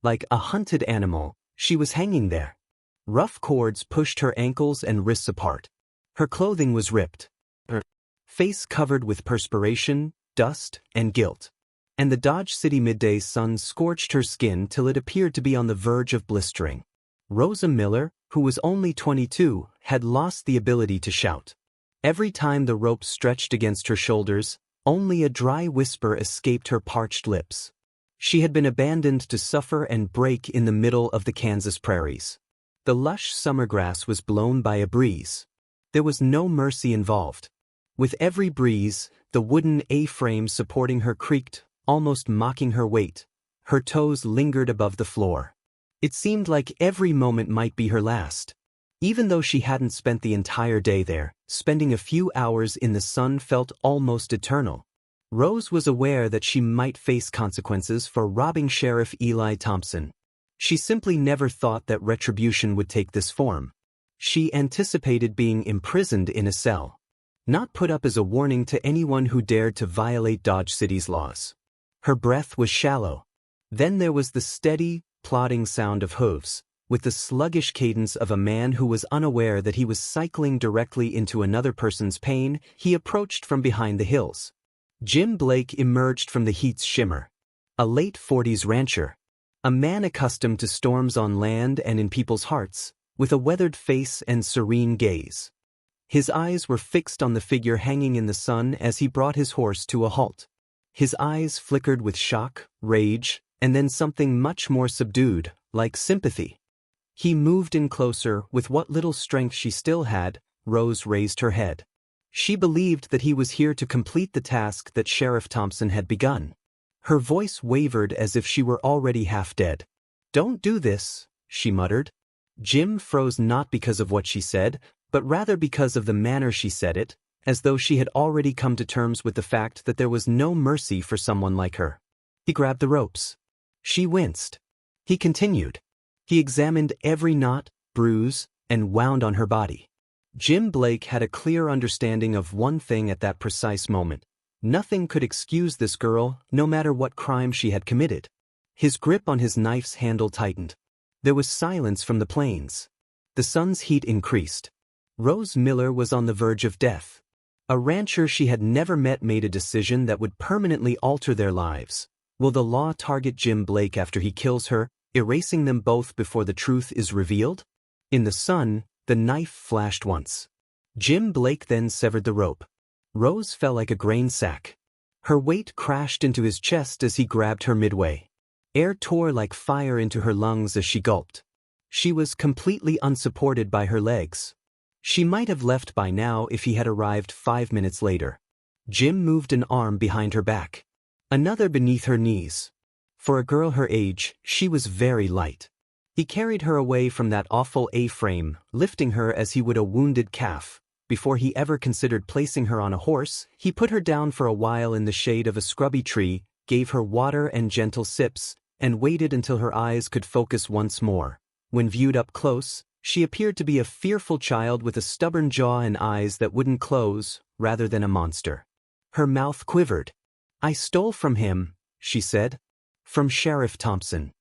Like a hunted animal, she was hanging there. Rough cords pushed her ankles and wrists apart. Her clothing was ripped. Her face covered with perspiration, dust, and guilt. And the Dodge City midday sun scorched her skin till it appeared to be on the verge of blistering. Rosa Miller, who was only 22, had lost the ability to shout. Every time the rope stretched against her shoulders, only a dry whisper escaped her parched lips. She had been abandoned to suffer and break in the middle of the Kansas prairies. The lush summer grass was blown by a breeze. There was no mercy involved. With every breeze, the wooden A-frame supporting her creaked, almost mocking her weight. Her toes lingered above the floor. It seemed like every moment might be her last. Even though she hadn't spent the entire day there, spending a few hours in the sun felt almost eternal. Rose was aware that she might face consequences for robbing Sheriff Eli Thompson. She simply never thought that retribution would take this form. She anticipated being imprisoned in a cell, not put up as a warning to anyone who dared to violate Dodge City's laws. Her breath was shallow. Then there was the steady, plodding sound of hooves, with the sluggish cadence of a man who was unaware that he was cycling directly into another person's pain. He approached from behind the hills. Jim Blake emerged from the heat's shimmer. A late 40s rancher. A man accustomed to storms on land and in people's hearts, with a weathered face and serene gaze. His eyes were fixed on the figure hanging in the sun as he brought his horse to a halt. His eyes flickered with shock, rage, and then something much more subdued, like sympathy. He moved in closer. With what little strength she still had, Rose raised her head. She believed that he was here to complete the task that Sheriff Thompson had begun. Her voice wavered as if she were already half dead. "Don't do this," she muttered. Jim froze, not because of what she said, but rather because of the manner she said it, as though she had already come to terms with the fact that there was no mercy for someone like her. He grabbed the ropes. She winced. He continued. He examined every knot, bruise, and wound on her body. Jim Blake had a clear understanding of one thing at that precise moment. Nothing could excuse this girl, no matter what crime she had committed. His grip on his knife's handle tightened. There was silence from the plains. The sun's heat increased. Rose Miller was on the verge of death. A rancher she had never met made a decision that would permanently alter their lives. Will the law target Jim Blake after he kills her, erasing them both before the truth is revealed? In the sun, the knife flashed once. Jim Blake then severed the rope. Rose fell like a grain sack. Her weight crashed into his chest as he grabbed her midway. Air tore like fire into her lungs as she gulped. She was completely unsupported by her legs. She might have left by now if he had arrived 5 minutes later. Jim moved an arm behind her back. Another beneath her knees. For a girl her age, she was very light. He carried her away from that awful A-frame, lifting her as he would a wounded calf. Before he ever considered placing her on a horse, he put her down for a while in the shade of a scrubby tree, gave her water and gentle sips, and waited until her eyes could focus once more. When viewed up close, she appeared to be a fearful child with a stubborn jaw and eyes that wouldn't close, rather than a monster. Her mouth quivered. "I stole from him," she said. "From Sheriff Thompson.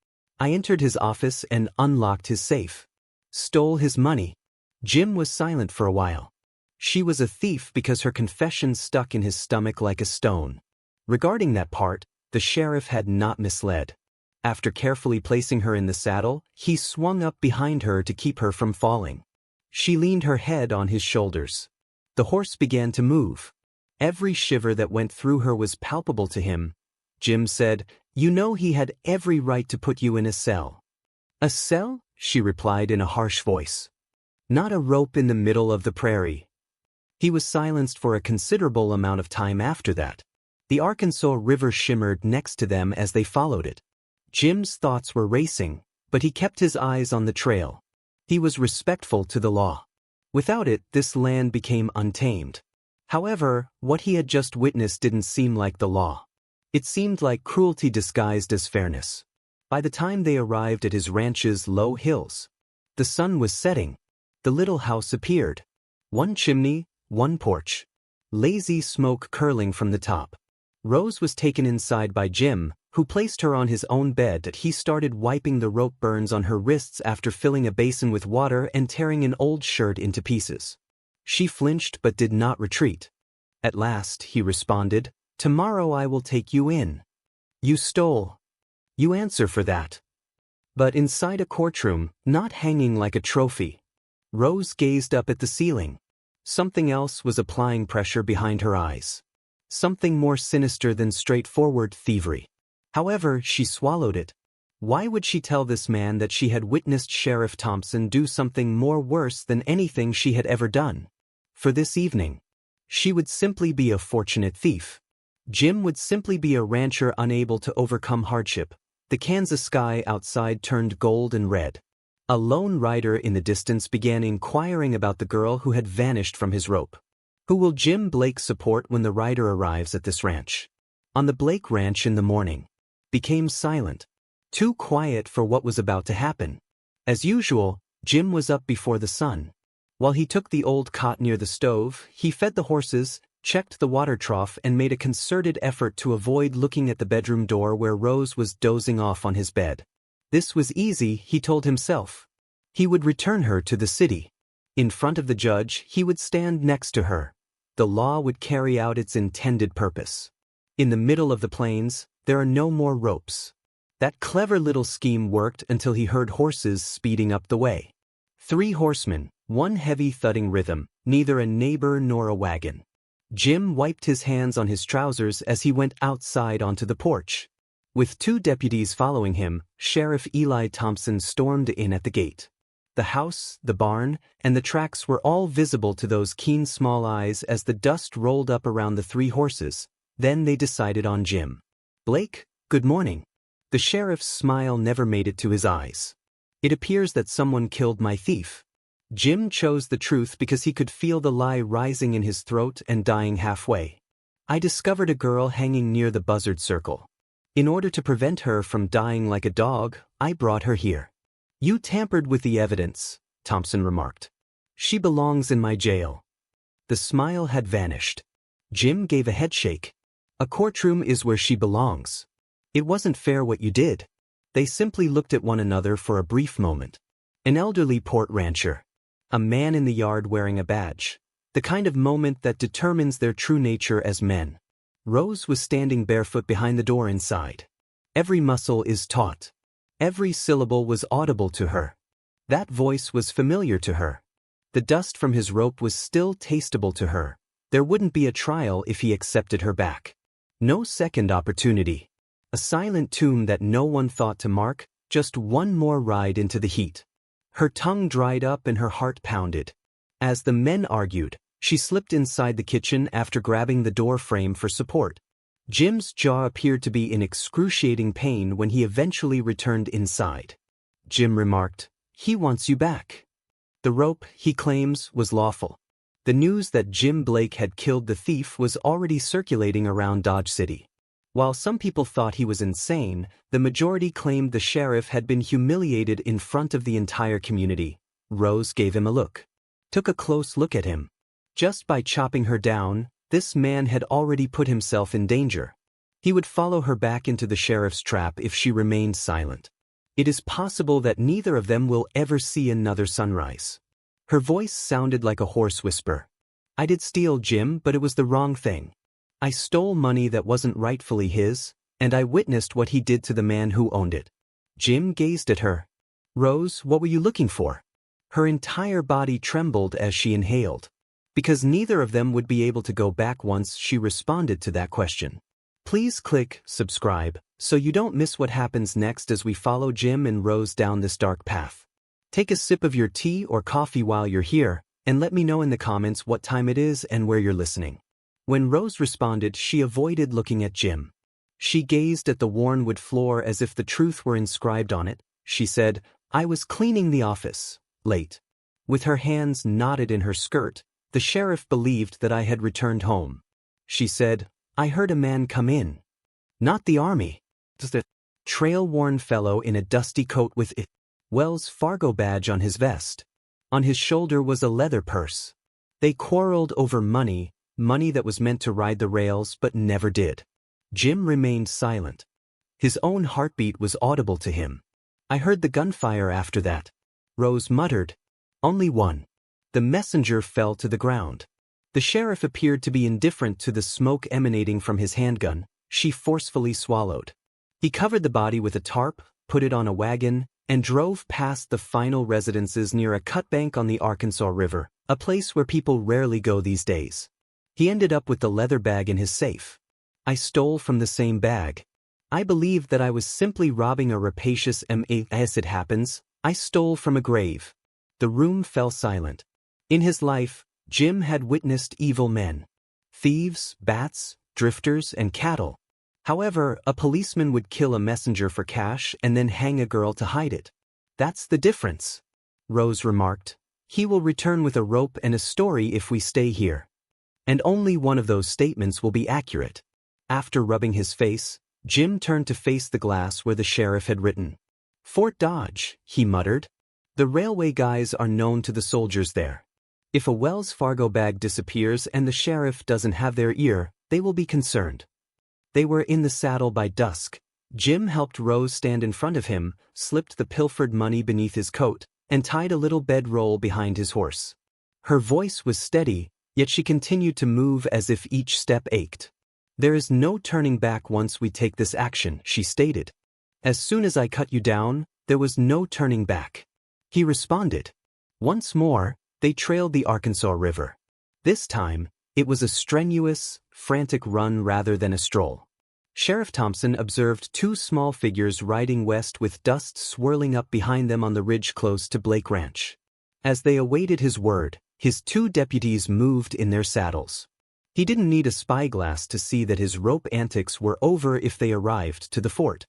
I entered his office and unlocked his safe. Stole his money." Jim was silent for a while. She was a thief because her confession stuck in his stomach like a stone. Regarding that part, the sheriff had not misled. After carefully placing her in the saddle, he swung up behind her to keep her from falling. She leaned her head on his shoulders. The horse began to move. Every shiver that went through her was palpable to him. Jim said, "You know he had every right to put you in a cell." "A cell?" she replied in a harsh voice. "Not a rope in the middle of the prairie." He was silenced for a considerable amount of time after that. The Arkansas River shimmered next to them as they followed it. Jim's thoughts were racing, but he kept his eyes on the trail. He was respectful to the law. Without it, this land became untamed. However, what he had just witnessed didn't seem like the law. It seemed like cruelty disguised as fairness. By the time they arrived at his ranch's low hills, the sun was setting. The little house appeared. One chimney, one porch. Lazy smoke curling from the top. Rose was taken inside by Jim, who placed her on his own bed that he started wiping the rope burns on her wrists after filling a basin with water and tearing an old shirt into pieces. She flinched but did not retreat. At last, he responded, "Tomorrow I will take you in. You stole. You answer for that." But inside a courtroom, not hanging like a trophy, Rose gazed up at the ceiling. Something else was applying pressure behind her eyes. Something more sinister than straightforward thievery. However, she swallowed it. Why would she tell this man that she had witnessed Sheriff Thompson do something more worse than anything she had ever done? For this evening, she would simply be a fortunate thief. Jim would simply be a rancher unable to overcome hardship. The Kansas sky outside turned gold and red. A lone rider in the distance began inquiring about the girl who had vanished from his rope. Who will Jim Blake support when the rider arrives at this ranch? On the Blake ranch in the morning. Became silent. Too quiet for what was about to happen. As usual, Jim was up before the sun. While he took the old cot near the stove, he fed the horses, checked the water trough and made a concerted effort to avoid looking at the bedroom door where Rose was dozing off on his bed. This was easy, he told himself. He would return her to the city. In front of the judge, he would stand next to her. The law would carry out its intended purpose. In the middle of the plains, there are no more ropes. That clever little scheme worked until he heard horses speeding up the way. 3 horsemen, one heavy thudding rhythm, neither a neighbor nor a wagon. Jim wiped his hands on his trousers as he went outside onto the porch. With 2 deputies following him, Sheriff Eli Thompson stormed in at the gate. The house, the barn, and the tracks were all visible to those keen small eyes as the dust rolled up around the 3 horses. Then they decided on Jim. "Blake, good morning." The sheriff's smile never made it to his eyes. "It appears that someone killed my thief." Jim chose the truth because he could feel the lie rising in his throat and dying halfway. "I discovered a girl hanging near the buzzard circle. In order to prevent her from dying like a dog, I brought her here." "You tampered with the evidence," Thompson remarked. "She belongs in my jail." The smile had vanished. Jim gave a headshake. "A courtroom is where she belongs. It wasn't fair what you did." They simply looked at one another for a brief moment. An elderly port rancher. A man in the yard wearing a badge. The kind of moment that determines their true nature as men. Rose was standing barefoot behind the door inside. Every muscle is taut. Every syllable was audible to her. That voice was familiar to her. The dust from his rope was still tasteable to her. There wouldn't be a trial if he accepted her back. No second opportunity. A silent tomb that no one thought to mark, just one more ride into the heat. Her tongue dried up and her heart pounded. As the men argued, she slipped inside the kitchen after grabbing the door frame for support. Jim's jaw appeared to be in excruciating pain when he eventually returned inside. Jim remarked, "He wants you back." The rope, he claims, was lawful. The news that Jim Blake had killed the thief was already circulating around Dodge City. While some people thought he was insane, the majority claimed the sheriff had been humiliated in front of the entire community. Rose gave him a look. Took a close look at him. Just by chopping her down, this man had already put himself in danger. He would follow her back into the sheriff's trap if she remained silent. It is possible that neither of them will ever see another sunrise. Her voice sounded like a hoarse whisper. "I did steal, Jim, but it was the wrong thing. I stole money that wasn't rightfully his, and I witnessed what he did to the man who owned it." Jim gazed at her. "Rose, what were you looking for?" Her entire body trembled as she inhaled. Because neither of them would be able to go back once she responded to that question. Please click subscribe so you don't miss what happens next as we follow Jim and Rose down this dark path. Take a sip of your tea or coffee while you're here, and let me know in the comments what time it is and where you're listening. When Rose responded, she avoided looking at Jim. She gazed at the worn wood floor as if the truth were inscribed on it. She said, "I was cleaning the office, late." With her hands knotted in her skirt, the sheriff believed that I had returned home. She said, "I heard a man come in." "Not the army." Just a trail-worn fellow in a dusty coat with a Wells Fargo badge on his vest. On his shoulder was a leather purse. They quarreled over money, money that was meant to ride the rails but never did. Jim remained silent. His own heartbeat was audible to him. "I heard the gunfire after that," Rose muttered. "Only one." The messenger fell to the ground. The sheriff appeared to be indifferent to the smoke emanating from his handgun. She forcefully swallowed. He covered the body with a tarp, put it on a wagon, and drove past the final residences near a cutbank on the Arkansas River, a place where people rarely go these days. He ended up with the leather bag in his safe. "I stole from the same bag. I believed that I was simply robbing a rapacious man. As it happens, I stole from a grave." The room fell silent. In his life, Jim had witnessed evil men. Thieves, bats, drifters, and cattle. However, a policeman would kill a messenger for cash and then hang a girl to hide it. "That's the difference," Rose remarked. "He will return with a rope and a story if we stay here. And only one of those statements will be accurate." After rubbing his face, Jim turned to face the glass where the sheriff had written. "Fort Dodge," he muttered. "The railway guys are known to the soldiers there. If a Wells Fargo bag disappears and the sheriff doesn't have their ear, they will be concerned." They were in the saddle by dusk. Jim helped Rose stand in front of him, slipped the pilfered money beneath his coat, and tied a little bedroll behind his horse. Her voice was steady, yet she continued to move as if each step ached. "There is no turning back once we take this action," she stated. "As soon as I cut you down, there was no turning back." He responded. Once more, they trailed the Arkansas River. This time, it was a strenuous, frantic run rather than a stroll. Sheriff Thompson observed two small figures riding west with dust swirling up behind them on the ridge close to Blake Ranch. As they awaited his word, his two deputies moved in their saddles. He didn't need a spyglass to see that his rope antics were over if they arrived to the fort.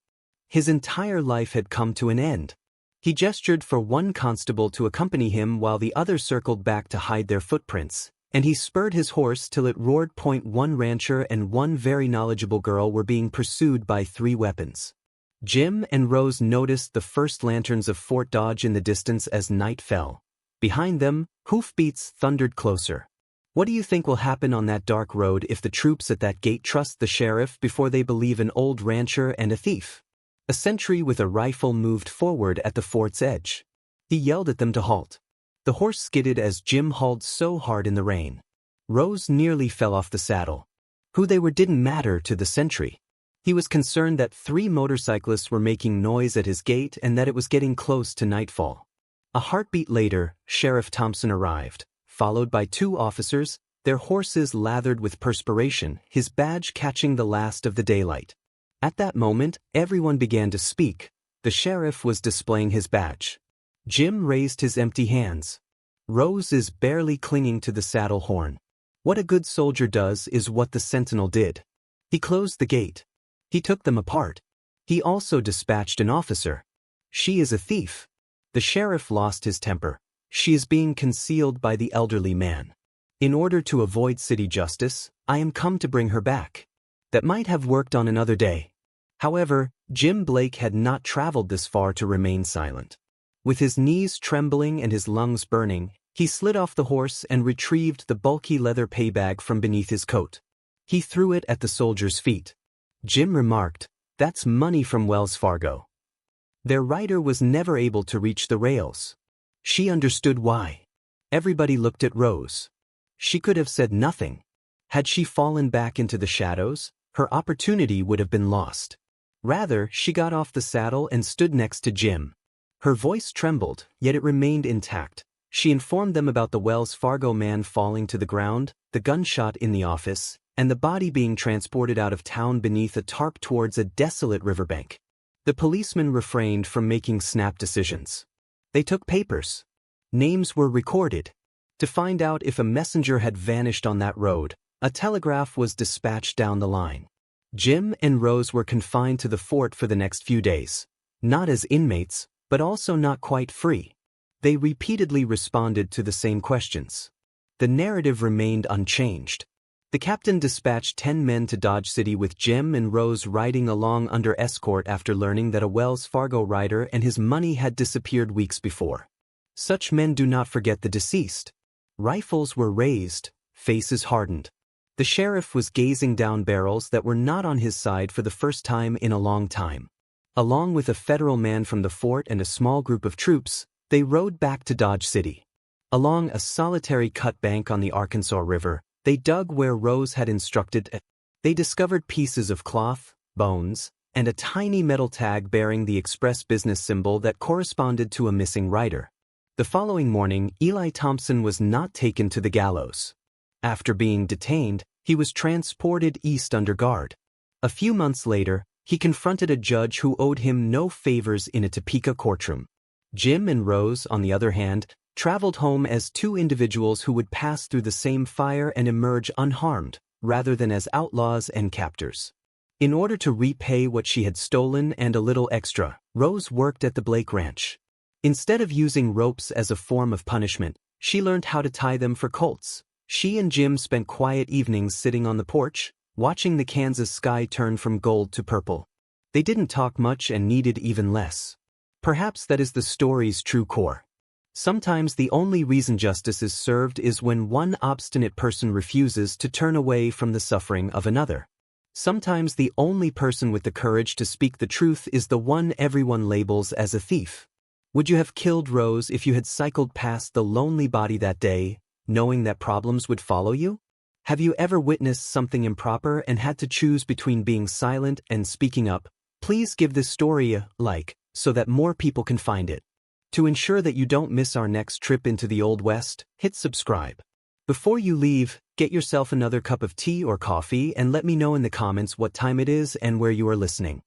His entire life had come to an end. He gestured for one constable to accompany him while the other circled back to hide their footprints, and he spurred his horse till it roared. One rancher and one very knowledgeable girl were being pursued by 3 weapons. Jim and Rose noticed the first lanterns of Fort Dodge in the distance as night fell. Behind them, hoofbeats thundered closer. "What do you think will happen on that dark road if the troops at that gate trust the sheriff before they believe an old rancher and a thief?" A sentry with a rifle moved forward at the fort's edge. He yelled at them to halt. The horse skidded as Jim hauled so hard in the rain. Rose nearly fell off the saddle. Who they were didn't matter to the sentry. He was concerned that 3 motorcyclists were making noise at his gate and that it was getting close to nightfall. A heartbeat later, Sheriff Thompson arrived, followed by 2 officers, their horses lathered with perspiration, his badge catching the last of the daylight. At that moment, everyone began to speak. The sheriff was displaying his badge. Jim raised his empty hands. "Rose is barely clinging to the saddle horn. What a good soldier does is what the sentinel did." He closed the gate. He took them apart. He also dispatched an officer. "She is a thief." The sheriff lost his temper. "She is being concealed by the elderly man. In order to avoid city justice, I am come to bring her back." That might have worked on another day. However, Jim Blake had not traveled this far to remain silent. With his knees trembling and his lungs burning, he slid off the horse and retrieved the bulky leather paybag from beneath his coat. He threw it at the soldier's feet. Jim remarked, "That's money from Wells Fargo." Their rider was never able to reach the rails. She understood why. Everybody looked at Rose. She could have said nothing. Had she fallen back into the shadows, her opportunity would have been lost. Rather, she got off the saddle and stood next to Jim. Her voice trembled, yet it remained intact. She informed them about the Wells Fargo man falling to the ground, the gunshot in the office, and the body being transported out of town beneath a tarp towards a desolate riverbank. The policemen refrained from making snap decisions. They took papers. Names were recorded. To find out if a messenger had vanished on that road, a telegraph was dispatched down the line. Jim and Rose were confined to the fort for the next few days, not as inmates, but also not quite free. They repeatedly responded to the same questions. The narrative remained unchanged. The captain dispatched 10 men to Dodge City with Jim and Rose riding along under escort after learning that a Wells Fargo rider and his money had disappeared weeks before. Such men do not forget the deceased. Rifles were raised, faces hardened. The sheriff was gazing down barrels that were not on his side for the first time in a long time. Along with a federal man from the fort and a small group of troops, they rode back to Dodge City. Along a solitary cut bank on the Arkansas River, they dug where Rose had instructed. They discovered pieces of cloth, bones, and a tiny metal tag bearing the express business symbol that corresponded to a missing rider. The following morning, Eli Thompson was not taken to the gallows. After being detained, he was transported east under guard. A few months later, he confronted a judge who owed him no favors in a Topeka courtroom. Jim and Rose, on the other hand, traveled home as two individuals who would pass through the same fire and emerge unharmed, rather than as outlaws and captors. In order to repay what she had stolen and a little extra, Rose worked at the Blake Ranch. Instead of using ropes as a form of punishment, she learned how to tie them for colts. She and Jim spent quiet evenings sitting on the porch, watching the Kansas sky turn from gold to purple. They didn't talk much and needed even less. Perhaps that is the story's true core. Sometimes the only reason justice is served is when one obstinate person refuses to turn away from the suffering of another. Sometimes the only person with the courage to speak the truth is the one everyone labels as a thief. Would you have killed Rose if you had cycled past the lonely body that day, knowing that problems would follow you? Have you ever witnessed something improper and had to choose between being silent and speaking up? Please give this story a like so that more people can find it. To ensure that you don't miss our next trip into the Old West, hit subscribe. Before you leave, get yourself another cup of tea or coffee and let me know in the comments what time it is and where you are listening.